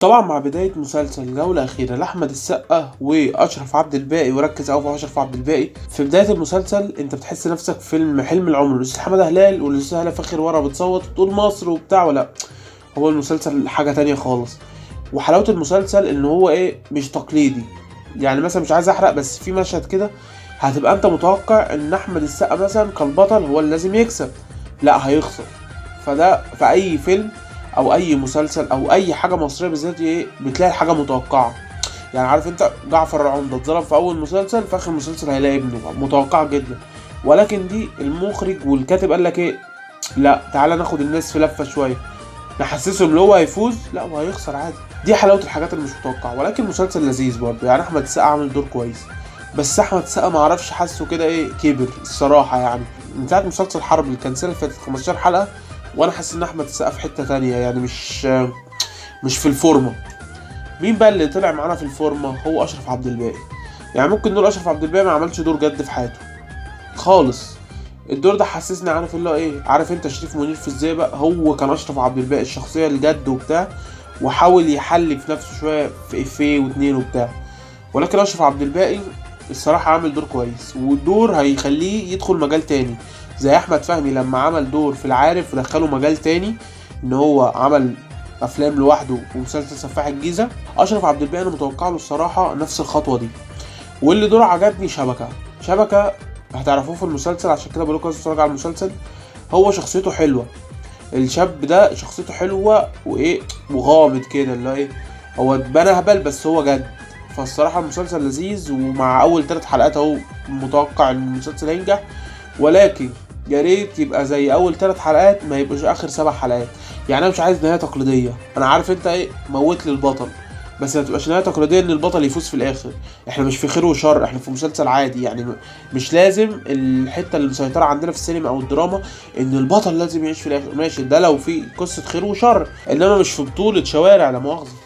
طبعا مع بداية مسلسل جولة أخيرة لأحمد السقا وأشرف عبد الباقي، وركز أوي في أشرف عبد الباقي. في بداية المسلسل أنت بتحس نفسك في فيلم حلم العمر الأستاذ حمادة هلال، والأستاذ هلا فاخر ورا بتصوت وتقول مصر وبتاع، ولا هو المسلسل حاجة تانية خالص. وحلاوة المسلسل إن هو مش تقليدي. يعني مثلا مش عايز أحرق، بس في مشهد كده هتبقى أنت متوقع إن أحمد السقا مثلا كالبطل هو اللي لازم يكسب، لا هيخسر. فده في أي فيلم او اي مسلسل او اي حاجه مصريه بالذات بتلاقي الحاجه متوقعه. يعني عارف انت جعفر العمدة اتظلم في اول مسلسل، في اخر مسلسل هيلاقي ابنه، متوقعه جدا. ولكن دي المخرج والكاتب قال لك لا تعالى ناخد الناس في لفه شويه، نحسسهم اللي هو هيفوز لا وهيخسر عادي. دي حلاوه الحاجات اللي مش متوقعه. ولكن مسلسل لذيذ برضه. يعني احمد السقا عامل دور كويس، بس احمد السقا ما اعرفش حاسه كده كبر الصراحه. يعني من ساعه مسلسل حرب اللي كان سنه فاتت 15 حلقه، وانا حاسس ان احمد السقا في حته تانية، يعني مش في الفورمه. مين بقى اللي طلع معانا في الفورمه؟ هو اشرف عبد الباقي. يعني ممكن نقول اشرف عبد الباقي ما عملش دور جد في حياته خالص. الدور ده حسسني، عارف اللي هو عارف انت شريف منير في الزيبق، هو كان اشرف عبد الباقي الشخصيه الجد وبتاع، وحاول يحلي في نفسه شويه في افيه واتنين وبتاع. ولكن اشرف عبد الباقي الصراحه عامل دور كويس، والدور هيخليه يدخل مجال تاني، زي احمد فهمي لما عمل دور في العارف ودخله مجال تاني، ان هو عمل افلام لوحده ومسلسل سفاح الجيزه. اشرف عبد الباقي انا متوقع له الصراحه نفس الخطوه دي. واللي دور عجبني شبكه هتعرفوه في المسلسل، عشان كده بقول لكم اتفرج على المسلسل. هو شخصيته حلوه، الشاب ده شخصيته حلوه وغامض كده اللي هو اتبنى هبل بس هو جد. فالصراحه المسلسل لذيذ، ومع اول 3 حلقات اهو متوقع ان المسلسل هينجح. ولكن يا ريت يبقى زي اول 3 حلقات، ما يبقاش اخر 7 حلقات. يعني انا مش عايز نهايه تقليديه. انا عارف انت موت لي البطل، بس ما تبقاش نهايه تقليديه ان البطل يفوز في الاخر. احنا مش في خير وشر، احنا في مسلسل عادي. يعني مش لازم الحته اللي مسيطره عندنا في السينما او الدراما ان البطل لازم يعيش في الاخر. ماشي، ده لو في قصه خير وشر، انما مش في بطوله شوارع لا مؤاخذه.